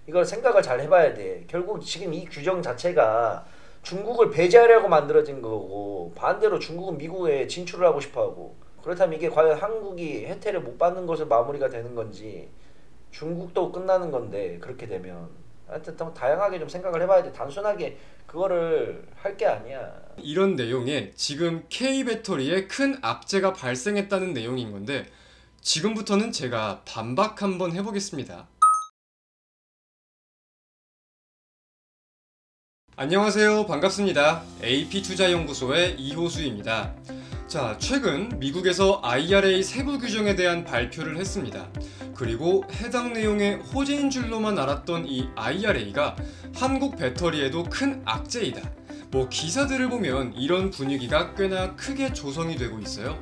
이걸 생각을 잘 해봐야 돼. 결국 지금 이 규정 자체가 중국을 배제하려고 만들어진 거고, 반대로 중국은 미국에 진출을 하고 싶어 하고, 그렇다면 이게 과연 한국이 혜택을 못 받는 것을 마무리가 되는 건지, 중국도 끝나는 건데, 그렇게 되면 하여튼 좀 다양하게 좀 생각을 해봐야 돼. 단순하게 그거를 할 게 아니야. 이런 내용에 지금 K배터리에 큰 악재가 발생했다는 내용인 건데, 지금부터는 제가 반박 한번 해보겠습니다. 안녕하세요. 반갑습니다. AP투자연구소의 이호수입니다. 자, 최근 미국에서 IRA 세부 규정에 대한 발표를 했습니다. 그리고 해당 내용의 호재인 줄로만 알았던 이 IRA가 한국 배터리에도 큰 악재이다. 기사들을 보면 이런 분위기가 꽤나 크게 조성이 되고 있어요.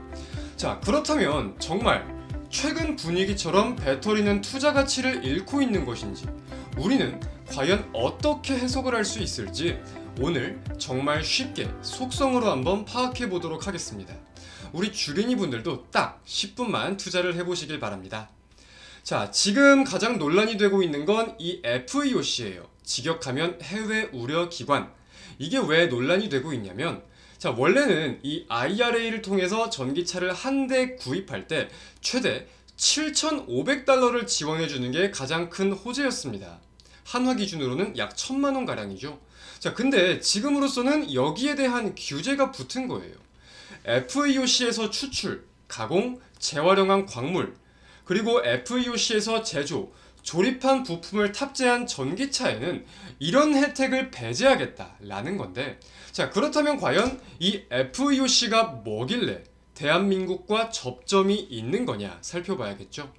자, 그렇다면 정말 최근 분위기처럼 배터리는 투자 가치를 잃고 있는 것인지, 우리는 과연 어떻게 해석을 할 수 있을지 오늘 정말 쉽게 속성으로 한번 파악해 보도록 하겠습니다. 우리 주린이 분들도 딱 10분만 투자를 해보시길 바랍니다. 자, 지금 가장 논란이 되고 있는 건 이 FEOC예요. 직역하면 해외 우려 기관. 이게 왜 논란이 되고 있냐면, 자, 원래는 이 IRA를 통해서 전기차를 한 대 구입할 때 최대 7,500달러를 지원해주는 게 가장 큰 호재였습니다. 한화 기준으로는 약 1,000만원 가량이죠. 자, 근데 지금으로서는 여기에 대한 규제가 붙은 거예요. FEOC에서 추출, 가공, 재활용한 광물, 그리고 FEOC에서 제조, 조립한 부품을 탑재한 전기차에는 이런 혜택을 배제하겠다라는 건데, 자, 그렇다면 과연 이 FEOC가 뭐길래 대한민국과 접점이 있는 거냐 살펴봐야겠죠.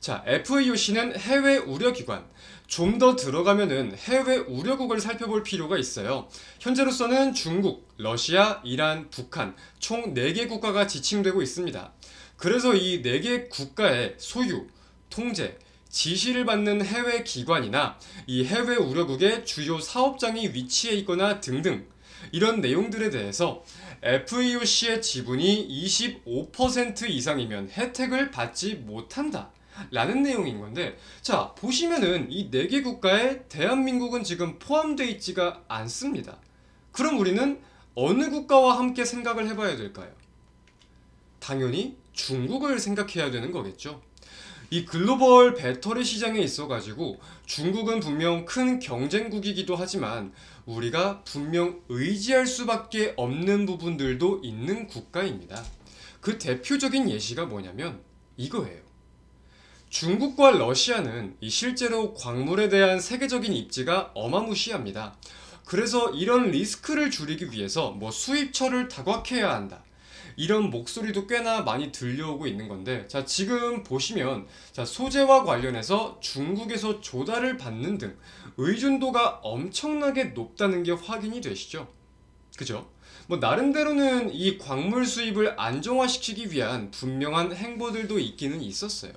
자, FEOC는 해외 우려기관. 좀 더 들어가면은 해외 우려국을 살펴볼 필요가 있어요. 현재로서는 중국, 러시아, 이란, 북한 총 4개 국가가 지칭되고 있습니다. 그래서 이 4개 국가의 소유, 통제, 지시를 받는 해외 기관이나 이 해외 우려국의 주요 사업장이 위치해 있거나 등등, 이런 내용들에 대해서 FEOC의 지분이 25% 이상이면 혜택을 받지 못한다 라는 내용인 건데, 자, 보시면은 이 4개 국가에 대한민국은 지금 포함되어 있지가 않습니다. 그럼 우리는 어느 국가와 함께 생각을 해봐야 될까요? 당연히 중국을 생각해야 되는 거겠죠. 이 글로벌 배터리 시장에 있어가지고 중국은 분명 큰 경쟁국이기도 하지만 우리가 분명 의지할 수밖에 없는 부분들도 있는 국가입니다. 그 대표적인 예시가 뭐냐면 이거예요. 중국과 러시아는 실제로 광물에 대한 세계적인 입지가 어마무시합니다. 그래서 이런 리스크를 줄이기 위해서 수입처를 다각화해야 한다, 이런 목소리도 꽤나 많이 들려오고 있는 건데, 자, 지금 보시면 자, 소재와 관련해서 중국에서 조달을 받는 등 의존도가 엄청나게 높다는 게 확인이 되시죠? 그죠? 나름대로는 이 광물 수입을 안정화시키기 위한 분명한 행보들도 있기는 있었어요.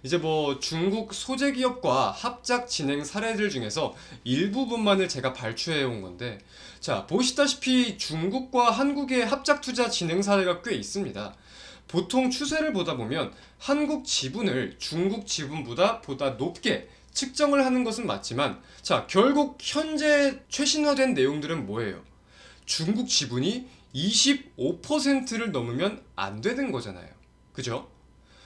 이제 중국 소재 기업과 합작 진행 사례들 중에서 일부분만을 제가 발췌해 온 건데, 자, 보시다시피 중국과 한국의 합작 투자 진행 사례가 꽤 있습니다. 보통 추세를 보다 보면 한국 지분을 중국 지분보다 높게 측정을 하는 것은 맞지만, 자, 결국 현재 최신화된 내용들은 뭐예요? 중국 지분이 25%를 넘으면 안 되는 거잖아요. 그죠?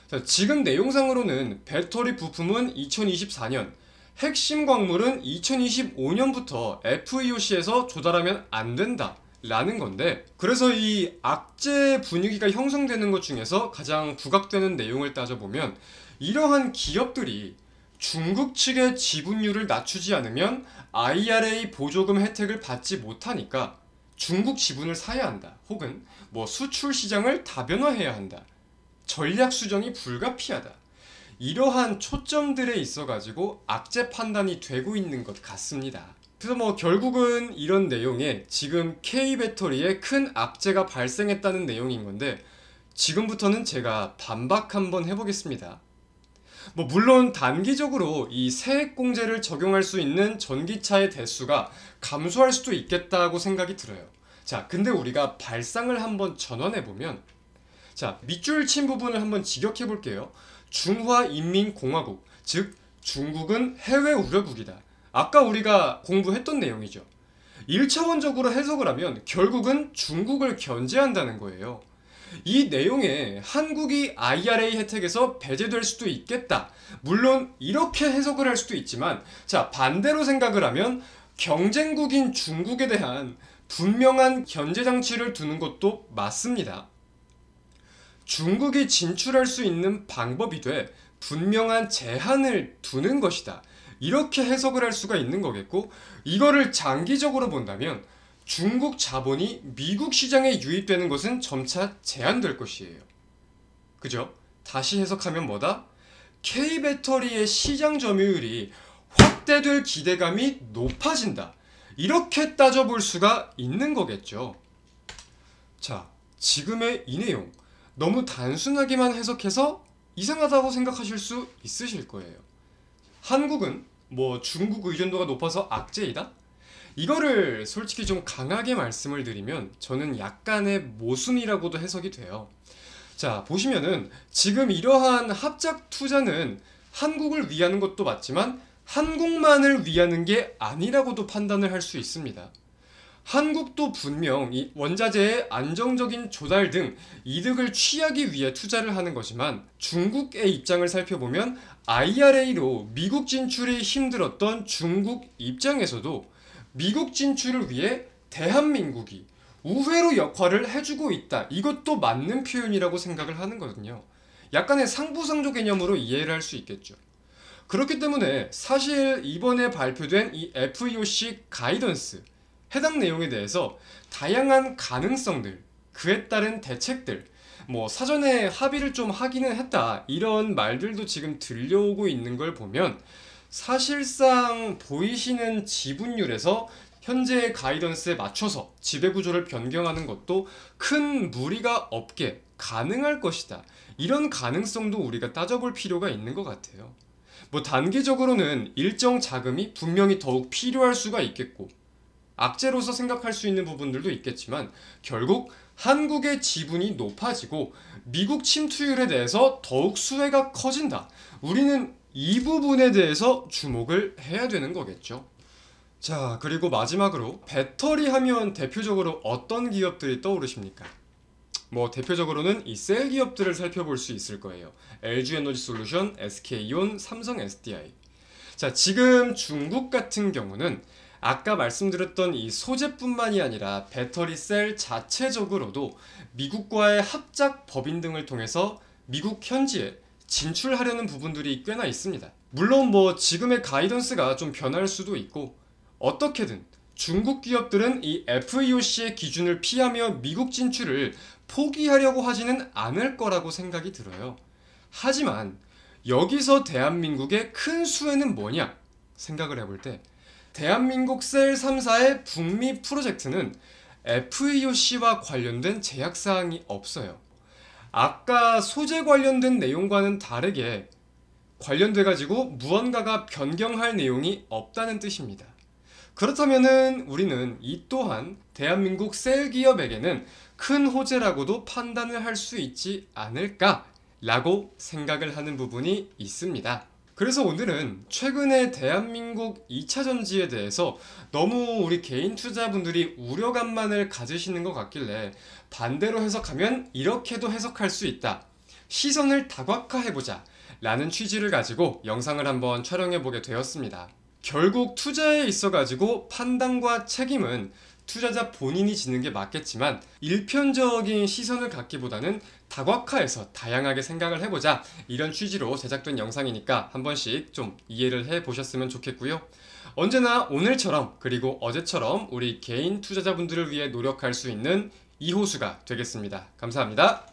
자, 지금 내용상으로는 배터리 부품은 2024년, 핵심 광물은 2025년부터 FEOC에서 조달하면 안 된다 라는 건데, 그래서 이 악재 분위기가 형성되는 것 중에서 가장 부각되는 내용을 따져보면, 이러한 기업들이 중국 측의 지분율을 낮추지 않으면 IRA 보조금 혜택을 받지 못하니까 중국 지분을 사야 한다, 혹은 수출 시장을 다변화해야 한다, 전략 수정이 불가피하다, 이러한 초점들에 있어가지고 악재 판단이 되고 있는 것 같습니다. 그래서 결국은 이런 내용에 지금 K배터리에 큰 악재가 발생했다는 내용인 건데, 지금부터는 제가 반박 한번 해보겠습니다. 물론 단기적으로 이 세액공제를 적용할 수 있는 전기차의 대수가 감소할 수도 있겠다고 생각이 들어요. 자, 근데 우리가 발상을 한번 전환해보면, 자, 밑줄 친 부분을 한번 직역해 볼게요. 중화인민공화국, 즉 중국은 해외 우려국이다. 아까 우리가 공부했던 내용이죠. 1차원적으로 해석을 하면 결국은 중국을 견제한다는 거예요. 이 내용에 한국이 IRA 혜택에서 배제될 수도 있겠다. 물론 이렇게 해석을 할 수도 있지만, 자, 반대로 생각을 하면 경쟁국인 중국에 대한 분명한 견제 장치를 두는 것도 맞습니다. 중국이 진출할 수 있는 방법이 돼 분명한 제한을 두는 것이다. 이렇게 해석을 할 수가 있는 거겠고, 이거를 장기적으로 본다면 중국 자본이 미국 시장에 유입되는 것은 점차 제한될 것이에요. 그죠? 다시 해석하면 뭐다? K배터리의 시장 점유율이 확대될 기대감이 높아진다. 이렇게 따져볼 수가 있는 거겠죠. 자, 지금의 이 내용 너무 단순하게만 해석해서 이상하다고 생각하실 수 있으실 거예요. 한국은 중국 의존도가 높아서 악재이다? 이거를 솔직히 좀 강하게 말씀을 드리면 저는 약간의 모순이라고도 해석이 돼요. 자, 보시면은 지금 이러한 합작 투자는 한국을 위하는 것도 맞지만 한국만을 위하는 게 아니라고도 판단을 할 수 있습니다. 한국도 분명 이 원자재의 안정적인 조달 등 이득을 취하기 위해 투자를 하는 거지만, 중국의 입장을 살펴보면 IRA로 미국 진출이 힘들었던 중국 입장에서도 미국 진출을 위해 대한민국이 우회로 역할을 해주고 있다. 이것도 맞는 표현이라고 생각을 하는 거거든요. 약간의 상부상조 개념으로 이해를 할 수 있겠죠. 그렇기 때문에 사실 이번에 발표된 이 FEOC 가이던스, 해당 내용에 대해서 다양한 가능성들, 그에 따른 대책들, 사전에 합의를 좀 하기는 했다, 이런 말들도 지금 들려오고 있는 걸 보면 사실상 보이시는 지분율에서 현재의 가이던스에 맞춰서 지배구조를 변경하는 것도 큰 무리가 없게 가능할 것이다. 이런 가능성도 우리가 따져볼 필요가 있는 것 같아요. 단기적으로는 일정 자금이 분명히 더욱 필요할 수가 있겠고, 악재로서 생각할 수 있는 부분들도 있겠지만, 결국 한국의 지분이 높아지고 미국 침투율에 대해서 더욱 수혜가 커진다. 우리는 이 부분에 대해서 주목을 해야 되는 거겠죠. 자, 그리고 마지막으로 배터리 하면 대표적으로 어떤 기업들이 떠오르십니까? 대표적으로는 이 셀 기업들을 살펴볼 수 있을 거예요. LG에너지솔루션, SK온, 삼성 SDI. 자, 지금 중국 같은 경우는 아까 말씀드렸던 이 소재뿐만이 아니라 배터리 셀 자체적으로도 미국과의 합작 법인 등을 통해서 미국 현지에 진출하려는 부분들이 꽤나 있습니다. 물론 지금의 가이던스가 좀 변할 수도 있고, 어떻게든 중국 기업들은 이 FEOC의 기준을 피하며 미국 진출을 포기하려고 하지는 않을 거라고 생각이 들어요. 하지만 여기서 대한민국의 큰 수혜는 뭐냐 생각을 해볼 때, 대한민국 셀 3사의 북미 프로젝트는 FEOC와 관련된 제약사항이 없어요. 아까 소재 관련된 내용과는 다르게 관련돼가지고 무언가가 변경할 내용이 없다는 뜻입니다. 그렇다면은 우리는 이 또한 대한민국 셀 기업에게는 큰 호재라고도 판단을 할 수 있지 않을까라고 생각을 하는 부분이 있습니다. 그래서 오늘은 최근에 대한민국 2차 전지에 대해서 너무 우리 개인 투자분들이 우려감만을 가지시는 것 같길래 반대로 해석하면 이렇게도 해석할 수 있다, 시선을 다각화해보자 라는 취지를 가지고 영상을 한번 촬영해보게 되었습니다. 결국 투자에 있어가지고 판단과 책임은 투자자 본인이 지는 게 맞겠지만, 일편적인 시선을 갖기보다는 다각화해서 다양하게 생각을 해보자, 이런 취지로 제작된 영상이니까 한 번씩 좀 이해를 해보셨으면 좋겠고요. 언제나 오늘처럼 그리고 어제처럼 우리 개인 투자자분들을 위해 노력할 수 있는 이호수가 되겠습니다. 감사합니다.